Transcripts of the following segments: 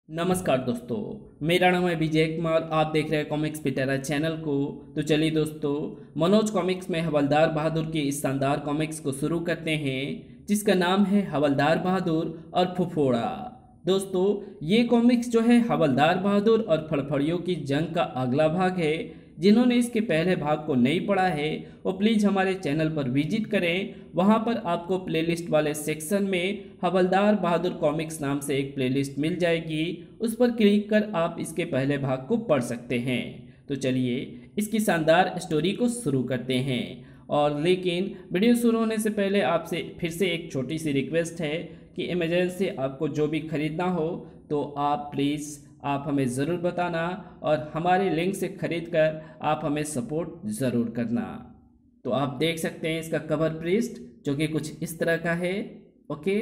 नमस्कार दोस्तों, मेरा नाम है विजय कुमार। आप देख रहे हैं कॉमिक्स पिटारा चैनल को। तो चलिए दोस्तों, मनोज कॉमिक्स में हवलदार बहादुर की इस शानदार कॉमिक्स को शुरू करते हैं, जिसका नाम है हवलदार बहादुर और फुफोड़ा। दोस्तों, ये कॉमिक्स जो है हवलदार बहादुर और फड़फड़ियों की जंग का अगला भाग है। जिन्होंने इसके पहले भाग को नहीं पढ़ा है वो प्लीज़ हमारे चैनल पर विजिट करें। वहां पर आपको प्लेलिस्ट वाले सेक्शन में हवलदार बहादुर कॉमिक्स नाम से एक प्लेलिस्ट मिल जाएगी। उस पर क्लिक कर आप इसके पहले भाग को पढ़ सकते हैं। तो चलिए इसकी शानदार स्टोरी को शुरू करते हैं। और लेकिन वीडियो शुरू होने से पहले आपसे फिर से एक छोटी सी रिक्वेस्ट है कि अमेज़न से आपको जो भी ख़रीदना हो तो आप प्लीज़ आप हमें ज़रूर बताना और हमारे लिंक से ख़रीद कर आप हमें सपोर्ट ज़रूर करना। तो आप देख सकते हैं इसका कवर पृष्ठ जो कि कुछ इस तरह का है। ओके।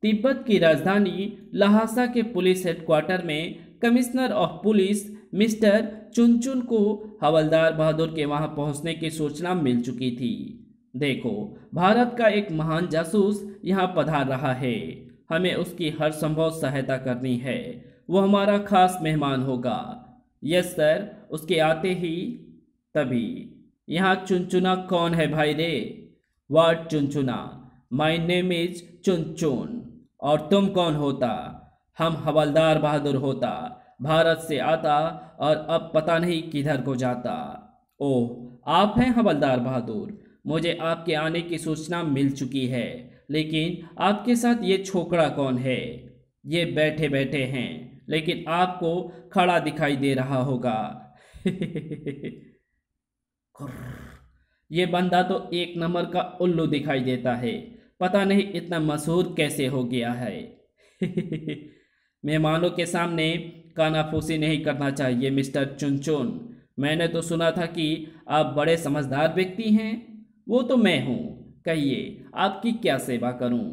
तिब्बत की राजधानी लहासा के पुलिस हेडक्वार्टर में commissioner of police mister Chunchun को हवलदार बहादुर के वहां पहुंचने की सूचना मिल चुकी थी। देखो, भारत का एक महान जासूस यहां पधार रहा है। हमें उसकी हर संभव सहायता करनी है। वो हमारा खास मेहमान होगा। Yes sir. उसके आते ही तभी, यहाँ चुनचुना कौन है भाई रे? वाट चुनचुना? My name is Chunchun. और तुम कौन होता? हम हवलदार बहादुर होता। भारत से आता और अब पता नहीं किधर को जाता। ओह, आप हैं हवलदार बहादुर। मुझे आपके आने की सूचना मिल चुकी है, लेकिन आपके साथ ये छोकरा कौन है? ये बैठे बैठे हैं, लेकिन आपको खड़ा दिखाई दे रहा होगा। ये बंदा तो एक नंबर का उल्लू दिखाई देता है। पता नहीं इतना मशहूर कैसे हो गया है। मेहमानों के सामने कानाफूसी नहीं करना चाहिए मिस्टर चुनचुन। मैंने तो सुना था कि आप बड़े समझदार व्यक्ति हैं। वो तो मैं हूँ। कहिए आपकी क्या सेवा करूं?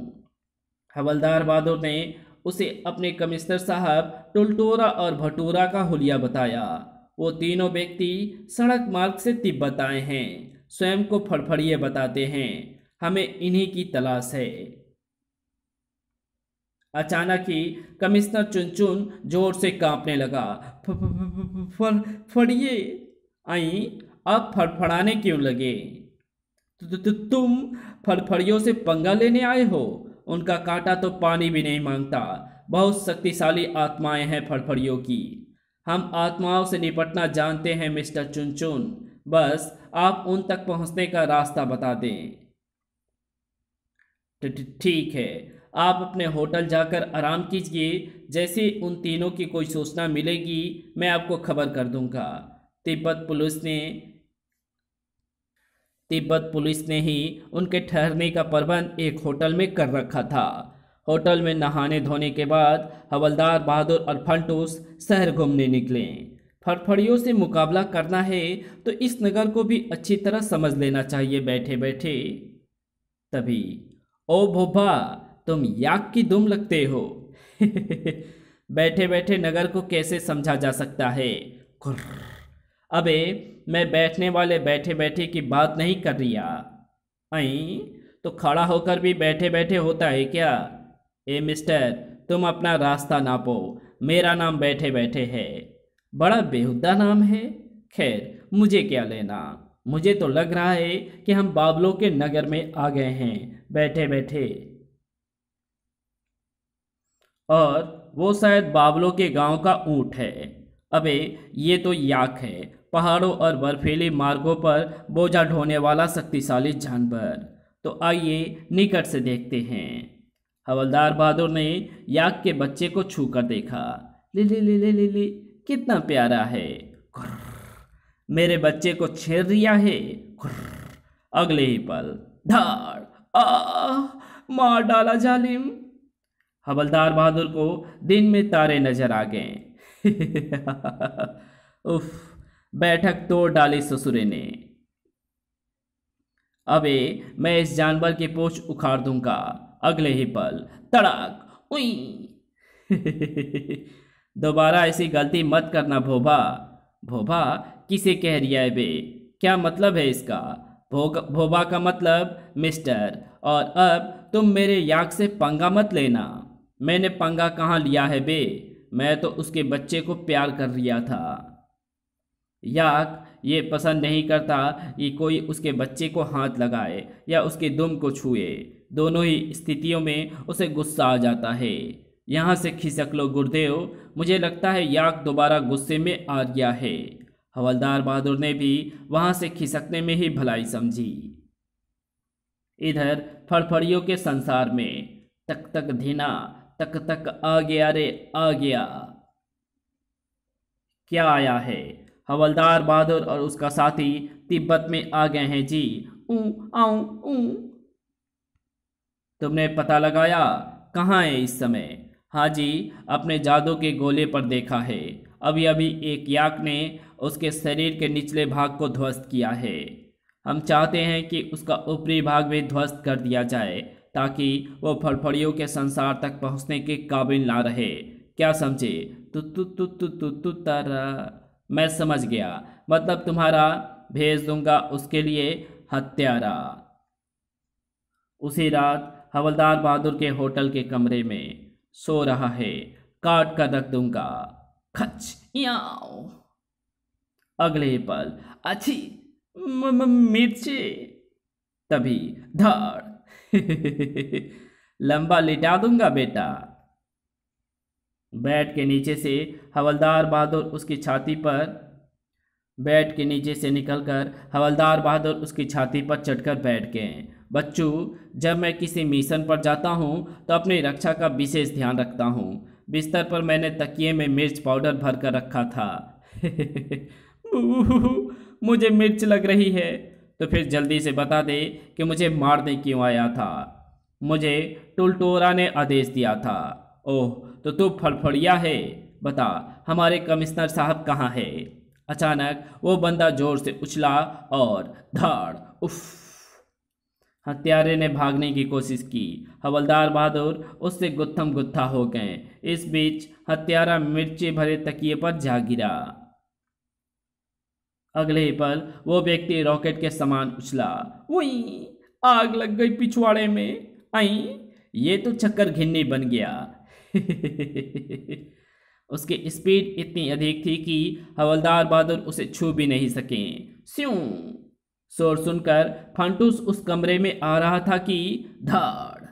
हवलदार बहादुर ने उसे अपने कमिश्नर साहब टुलटोरा और भटूरा का हुलिया बताया। वो तीनों व्यक्ति सड़क मार्ग से तिब्बत आए हैं। स्वयं को फड़फड़िए बताते हैं। हमें इन्हीं की तलाश है। अचानक ही कमिश्नर चुनचुन जोर से कांपने लगा। फड़फड़िए आई, आप फड़फड़ाने क्यों लगे? तुम फड़फड़ियों से पंगा लेने आए हो? उनका कांटा तो पानी भी नहीं मांगता। बहुत शक्तिशाली आत्माएं हैं फड़फड़ियों की। हम आत्माओं से निपटना जानते हैं मिस्टर चुनचुन। बस आप उन तक पहुंचने का रास्ता बता दें। ठीक है, आप अपने होटल जाकर आराम कीजिए। जैसे उन तीनों की कोई सूचना मिलेगी मैं आपको खबर कर दूंगा। तिब्बत पुलिस ने ही उनके ठहरने का प्रबंध एक होटल में कर रखा था। होटल में नहाने धोने के बाद हवलदार बहादुर और फंटूस शहर घूमने निकले। फड़फड़ियों से मुकाबला करना है तो इस नगर को भी अच्छी तरह समझ लेना चाहिए बैठे बैठे। तभी, ओ भोभा, तुम याक की दुम लगते हो। बैठे बैठे नगर को कैसे समझा जा सकता है? अबे, मैं बैठने वाले बैठे बैठे की बात नहीं कर रही। आई तो खड़ा होकर भी बैठे बैठे होता है क्या? ए मिस्टर, तुम अपना रास्ता नापो। मेरा नाम बैठे बैठे है। बड़ा बेहुदा नाम है। खैर, मुझे क्या लेना। मुझे तो लग रहा है कि हम बाबलों के नगर में आ गए हैं बैठे बैठे। और वो शायद बाबलों के गांव का ऊंट है। अबे, ये तो याक है, पहाड़ों और बर्फीली मार्गों पर बोझा ढोने वाला शक्तिशाली जानवर। तो आइए निकट से देखते हैं। हवलदार बहादुर ने याक के बच्चे को छूकर देखा। ले ले ले ले ले ले, कितना प्यारा है। मेरे बच्चे को छेड़ दिया है। अगले ही पल धाड़, मार डाला जालिम। हवलदार बहादुर को दिन में तारे नजर आ गए। उफ, बैठक तोड़ डाली ससुरे ने। अबे, मैं इस जानवर की पूंछ उखाड़ दूंगा। अगले ही पल तड़ाक, उई। दोबारा ऐसी गलती मत करना भोभा। भोभा किसे कह रिया है बे? क्या मतलब है इसका? भोभा का मतलब मिस्टर। और अब तुम मेरे याक से पंगा मत लेना। मैंने पंगा कहाँ लिया है बे, मैं तो उसके बच्चे को प्यार कर लिया था। याक ये पसंद नहीं करता कि कोई उसके बच्चे को हाथ लगाए या उसके दुम को छुए। दोनों ही स्थितियों में उसे गुस्सा आ जाता है। यहाँ से खिसक लो गुरुदेव, मुझे लगता है याक दोबारा गुस्से में आ गया है। हवलदार बहादुर ने भी वहाँ से खिसकने में ही भलाई समझी। इधर फड़फड़ियों के संसार में तक तक धीना, तक तक आ गया रे आ गया। क्या आया है? हवलदार बहादुर और उसका साथी तिब्बत में आ गए हैं जी। ऊ आऊ ऊ। तुमने पता लगाया कहाँ है इस समय? हाँ जी, अपने जादू के गोले पर देखा है। अभी अभी एक याक ने उसके शरीर के निचले भाग को ध्वस्त किया है। हम चाहते हैं कि उसका ऊपरी भाग भी ध्वस्त कर दिया जाए ताकि वो फड़फड़ियों के संसार तक पहुंचने के काबिल ना रहे। क्या समझे? तु तु तु तु तु तु तारा। मैं समझ गया, मतलब तुम्हारा भेज दूंगा उसके लिए हत्यारा। उसी रात हवलदार बहादुर के होटल के कमरे में सो रहा है। काट कर रख दूंगा। खच याओ। अगले पल अच्छी मिर्चे। तभी धाड़। लंबा लिटा दूंगा बेटा। बेड के नीचे से हवलदार बहादुर उसकी छाती पर बेड के नीचे से निकलकर हवलदार बहादुर उसकी छाती पर चढ़कर बैठ गए। बच्चू, जब मैं किसी मिशन पर जाता हूँ तो अपनी रक्षा का विशेष ध्यान रखता हूँ। बिस्तर पर मैंने तकिए में मिर्च पाउडर भर कर रखा था। मुझे मिर्च लग रही है। तो फिर जल्दी से बता दे कि मुझे मारने क्यों आया था। मुझे टुलटोरा ने आदेश दिया था। ओह, तो तू फड़फड़िया है। बता, हमारे कमिश्नर साहब कहाँ है? अचानक वो बंदा जोर से उछला और धाड़। उफ। हत्यारे ने भागने की कोशिश की। हवलदार बहादुर उससे गुत्थम गुत्था हो गए। इस बीच हत्यारा मिर्ची भरे तकिए पर जा गिरा। अगले ही पल वो व्यक्ति रॉकेट के समान उछला। वही आग लग गई पिछवाड़े में। आई, ये तो चक्कर घिन्नी बन गया। उसकी स्पीड इतनी अधिक थी कि हवलदार बहादुर उसे छू भी नहीं सके। स्यूं। शोर सुनकर फंटूस उस कमरे में आ रहा था कि धाड़।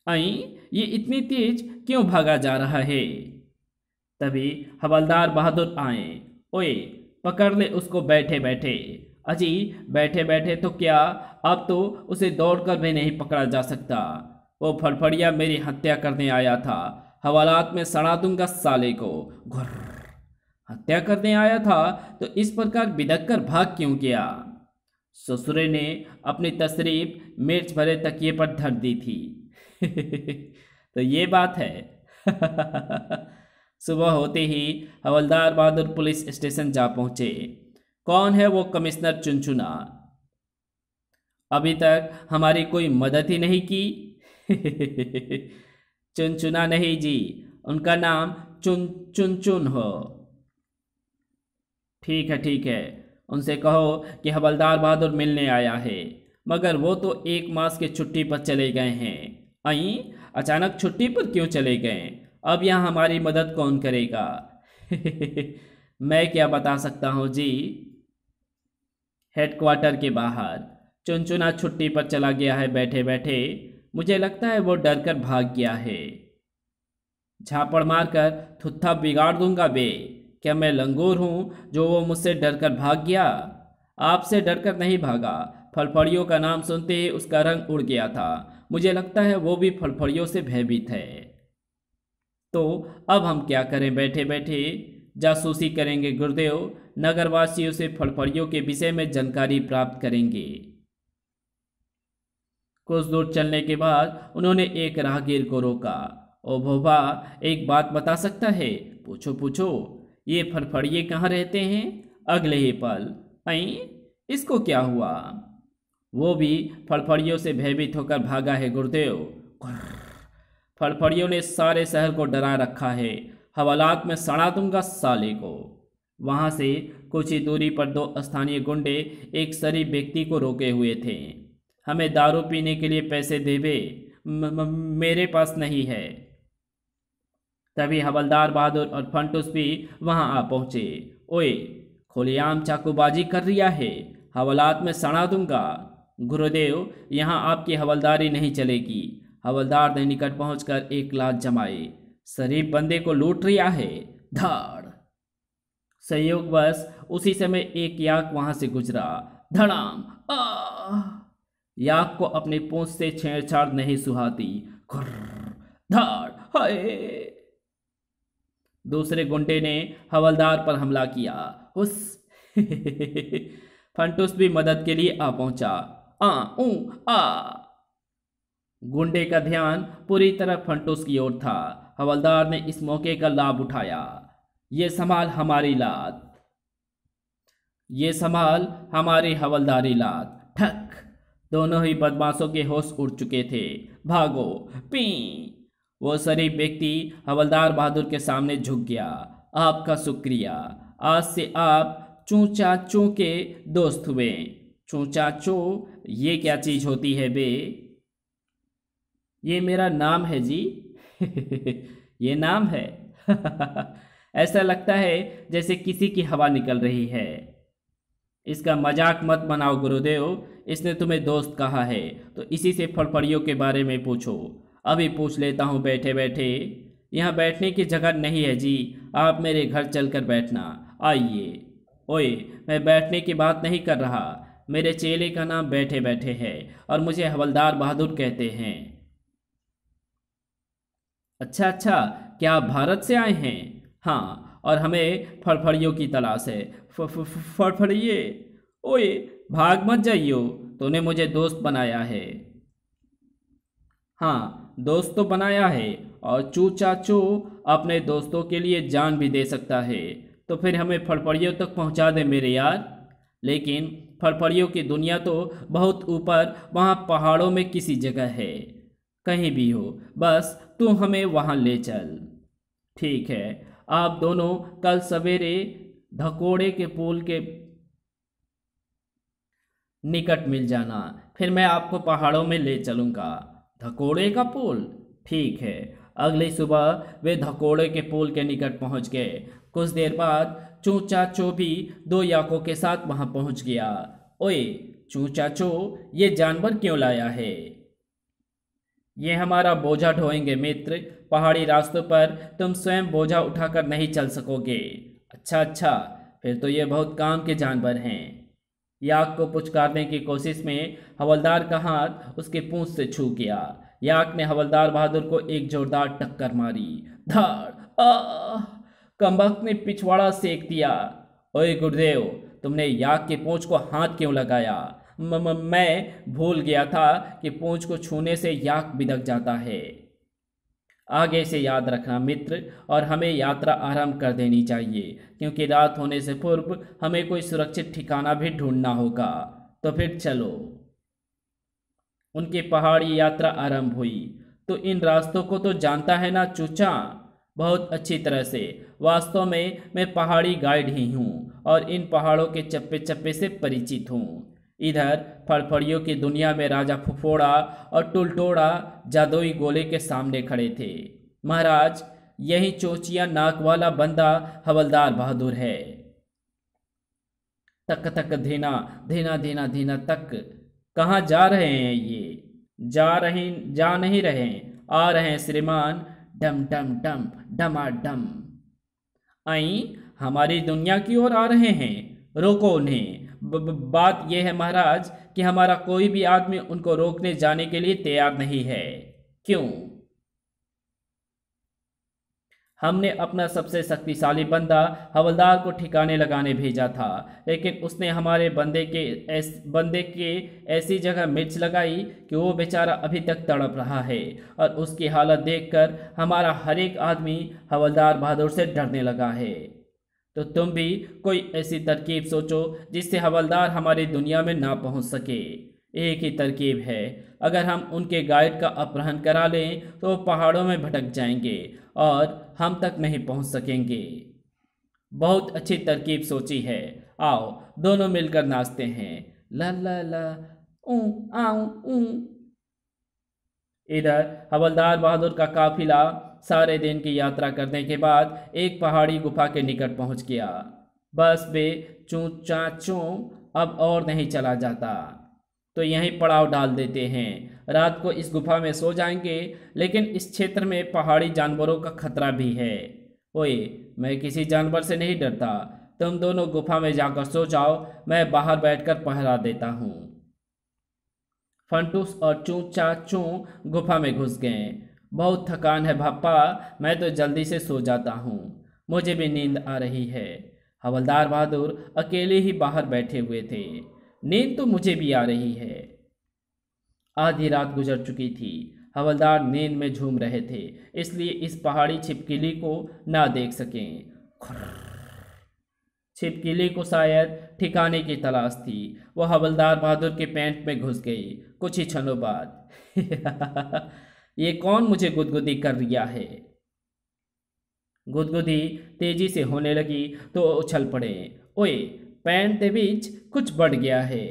आई, ये इतनी तेज क्यों भागा जा रहा है? तभी हवलदार बहादुर आए। ओए, पकड़ ले उसको बैठे बैठे। अजी, बैठे बैठे तो क्या, अब तो उसे दौड़कर भी नहीं पकड़ा जा सकता। वो फड़फड़िया मेरी हत्या करने आया था। हवालात में सड़ा दूंगा साले को। घुर्र। हत्या करने आया था तो इस प्रकार बिदक कर भाग क्यों गया? ससुरे ने अपनी तशरीफ मिर्च भरे तकिए पर धर दी थी। तो ये बात है। सुबह होते ही हवलदार बहादुर पुलिस स्टेशन जा पहुंचे। कौन है वो कमिश्नर चुनचुना? अभी तक हमारी कोई मदद ही नहीं की। चुनचुना नहीं जी, उनका नाम चुनचुन हो। ठीक है, उनसे कहो कि हवलदार बहादुर मिलने आया है। मगर वो तो 1 मास की छुट्टी पर चले गए हैं। आई, अचानक छुट्टी पर क्यों चले गए? अब यहाँ हमारी मदद कौन करेगा? मैं क्या बता सकता हूँ जी। हेडक्वार्टर के बाहर चुनचुना छुट्टी पर चला गया है बैठे बैठे। मुझे लगता है वो डर कर भाग गया है। झापड़ मारकर थुत्था बिगाड़ दूंगा बे। क्या मैं लंगूर हूँ जो वो मुझसे डर कर भाग गया? आपसे डर कर नहीं भागा। फड़फड़ियों का नाम सुनते ही उसका रंग उड़ गया था। मुझे लगता है वो भी फड़फड़ियों से भयभीत है। तो अब हम क्या करें? बैठे बैठे जासूसी करेंगे गुरुदेव। नगरवासियों से फड़फड़ियों के विषय में जानकारी प्राप्त करेंगे। कुछ दूर चलने के बाद उन्होंने एक राहगीर को रोका। ओ भोभा, एक बात बता सकता है? पूछो पूछो। ये फड़फड़िए कहाँ रहते हैं? अगले ही पल, आई, इसको क्या हुआ? वो भी फड़फड़ियों से भयभीत होकर भागा है गुरुदेव। फड़फड़ियों ने सारे शहर को डरा रखा है। हवालात में सड़ा दूंगा साले को। वहां से कुछ ही दूरी पर 2 स्थानीय गुंडे एक शरीफ व्यक्ति को रोके हुए थे। हमें दारू पीने के लिए पैसे देवे। मेरे पास नहीं है। तभी हवलदार बहादुर और फंटूस भी वहां आ पहुंचे। ओए, खुलेआम चाकूबाजी कर रिया है, हवालात में सड़ा दूंगा। गुरुदेव, यहाँ आपकी हवलदारी नहीं चलेगी। हवलदार ने निकट पहुंचकर एक लात जमाए। शरीफ बंदे को लूट रिया है। धाड़। संयोगवश उसी समय एक याक वहां से गुजरा। धड़ाम। आ! याक को अपनी पूंछ से छेड़छाड़ नहीं सुहाती। खुर्र, धाड़, हाय। दूसरे गुंडे ने हवलदार पर हमला किया। उस फंटूस भी मदद के लिए आ पहुंचा। आ ऊ आ। गुंडे का ध्यान पूरी तरह फंटूस की ओर था। हवलदार ने इस मौके का लाभ उठाया। ये संभाल हमारी लात, ये संभाल हमारी हवलदारी लात। ठक। दोनों ही बदमाशों के होश उड़ चुके थे। भागो। पी। वो शरीफ व्यक्ति हवलदार बहादुर के सामने झुक गया। आपका शुक्रिया, आज से आप चूचा चू के दोस्त हुए। चूचा चू, ये क्या चीज होती है बे? ये मेरा नाम है जी। ये नाम है। ऐसा लगता है जैसे किसी की हवा निकल रही है। इसका मजाक मत बनाओ गुरुदेव, इसने तुम्हें दोस्त कहा है तो इसी से फड़फड़ियों के बारे में पूछो। अभी पूछ लेता हूँ बैठे बैठे। यहाँ बैठने की जगह नहीं है जी, आप मेरे घर चलकर बैठना। आइए। ओए, मैं बैठने की बात नहीं कर रहा। मेरे चेले का नाम बैठे बैठे है और मुझे हवलदार बहादुर कहते हैं। अच्छा अच्छा, क्या आप भारत से आए हैं? हाँ, और हमें फड़फड़ियों की तलाश है। फड़फड़िए? ओए, भाग मत जाइयो, तूने मुझे दोस्त बनाया है। हाँ, दोस्त तो बनाया है, और चू चाचू अपने दोस्तों के लिए जान भी दे सकता है। तो फिर हमें फड़फड़ियों तक पहुंचा दे मेरे यार। लेकिन फड़फड़ियों की दुनिया तो बहुत ऊपर, वहाँ पहाड़ों में किसी जगह है। कहीं भी हो, बस तू हमें वहाँ ले चल। ठीक है, आप दोनों कल सवेरे धकोड़े के पुल के निकट मिल जाना, फिर मैं आपको पहाड़ों में ले चलूँगा। धकोड़े का पुल? ठीक है। अगली सुबह वे धकोड़े के पुल के निकट पहुंच गए। कुछ देर बाद चू चाचू भी दो याकों के साथ वहां पहुंच गया। ओए चू चाचू, ये जानवर क्यों लाया है? ये हमारा बोझा ढोएंगे मित्र। पहाड़ी रास्तों पर तुम स्वयं बोझा उठाकर नहीं चल सकोगे। अच्छा अच्छा, फिर तो ये बहुत काम के जानवर हैं। याक को पुचकारने की कोशिश में हवलदार का हाथ उसके पूंछ से छू गया। याक ने हवलदार बहादुर को एक जोरदार टक्कर मारी। धाड़। आ! कमबख्त ने पिछवाड़ा सेक दिया। ओए गुरुदेव, तुमने याक की पूंछ को हाथ क्यों लगाया? मैं भूल गया था कि पूंछ को छूने से याक बिदक जाता है। आगे से याद रखना मित्र, और हमें यात्रा आरंभ कर देनी चाहिए, क्योंकि रात होने से पूर्व हमें कोई सुरक्षित ठिकाना भी ढूंढना होगा। तो फिर चलो। उनकी पहाड़ी यात्रा आरंभ हुई। तो इन रास्तों को तो जानता है ना चूचा? बहुत अच्छी तरह से। वास्तव में मैं पहाड़ी गाइड ही हूँ और इन पहाड़ों के चप्पे चप्पे से परिचित हूँ। इधर फड़फड़ियों की दुनिया में राजा फुफोड़ा और टुलटोड़ा जादुई गोले के सामने खड़े थे। महाराज, यही चोचिया नाक वाला बंदा हवलदार बहादुर है। तक तक धीना धीना धीना धीना तक। कहाँ जा रहे हैं ये? जा नहीं रहे, आ रहे हैं श्रीमान। डम डम डम डमाडम। आई हमारी दुनिया की ओर आ रहे हैं। रोको उन्हें। बात यह है महाराज कि हमारा कोई भी आदमी उनको रोकने जाने के लिए तैयार नहीं है। क्यों? हमने अपना सबसे शक्तिशाली बंदा हवलदार को ठिकाने लगाने भेजा था, लेकिन उसने हमारे बंदे के ऐसी जगह मिर्च लगाई कि वो बेचारा अभी तक तड़प रहा है, और उसकी हालत देखकर हमारा हर एक आदमी हवलदार बहादुर से डरने लगा है। तो तुम भी कोई ऐसी तरकीब सोचो जिससे हवलदार हमारी दुनिया में ना पहुंच सके। एक ही तरकीब है, अगर हम उनके गाइड का अपहरण करा लें तो वो पहाड़ों में भटक जाएंगे और हम तक नहीं पहुंच सकेंगे। बहुत अच्छी तरकीब सोची है। आओ दोनों मिलकर नाचते हैं। ला ला ला ऊ आऊ ऊ। इधर हवलदार बहादुर का काफिला सारे दिन की यात्रा करने के बाद एक पहाड़ी गुफा के निकट पहुंच गया। बस बे चूं चा चूं, अब और नहीं चला जाता, तो यहीं पड़ाव डाल देते हैं। रात को इस गुफा में सो जाएंगे, लेकिन इस क्षेत्र में पहाड़ी जानवरों का खतरा भी है। ओए, मैं किसी जानवर से नहीं डरता, तुम दोनों गुफा में जाकर सो जाओ, मैं बाहर बैठकर पहरा देता हूँ। फंटूस और चूं चा चूं गुफा में घुस गए। बहुत थकान है भापा, मैं तो जल्दी से सो जाता हूँ, मुझे भी नींद आ रही है। हवलदार बहादुर अकेले ही बाहर बैठे हुए थे। नींद तो मुझे भी आ रही है। आधी रात गुजर चुकी थी। हवलदार नींद में झूम रहे थे, इसलिए इस पहाड़ी छिपकली को ना देख सकें। छिपकली को शायद ठिकाने की तलाश थी। वो हवलदार बहादुर के पैंट में घुस गई कुछ ही क्षणों बाद। ये कौन मुझे गुदगुदी कर रिया है? गुदगुदी तेजी से होने लगी तो उछल पड़े। ओए, पैंट के बीच कुछ बढ़ गया है।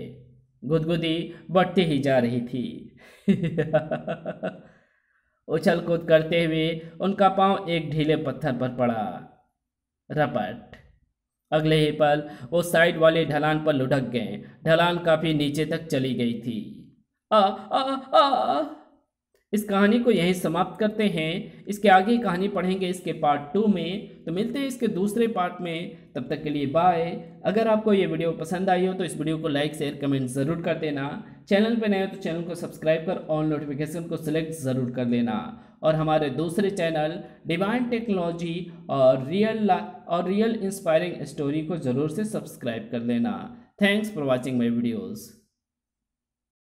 गुदगुदी बढ़ती ही जा रही थी। उछल कूद करते हुए उनका पांव एक ढीले पत्थर पर पड़ा। रपट। अगले ही पल वो साइड वाले ढलान पर लुढ़क गए। ढलान काफी नीचे तक चली गई थी। आ आ आ इस कहानी को यहीं समाप्त करते हैं। इसके आगे की कहानी पढ़ेंगे इसके पार्ट 2 में, तो मिलते हैं इसके दूसरे पार्ट में। तब तक के लिए बाय। अगर आपको ये वीडियो पसंद आई हो तो इस वीडियो को लाइक शेयर कमेंट ज़रूर कर देना। चैनल पर नए हो तो चैनल को सब्सक्राइब कर ऑल नोटिफिकेशन को सिलेक्ट ज़रूर कर लेना। और हमारे दूसरे चैनल डिवाइन टेक्नोलॉजी और रियल इंस्पायरिंग स्टोरी को ज़रूर से सब्सक्राइब कर लेना। Thanks for watching my videos.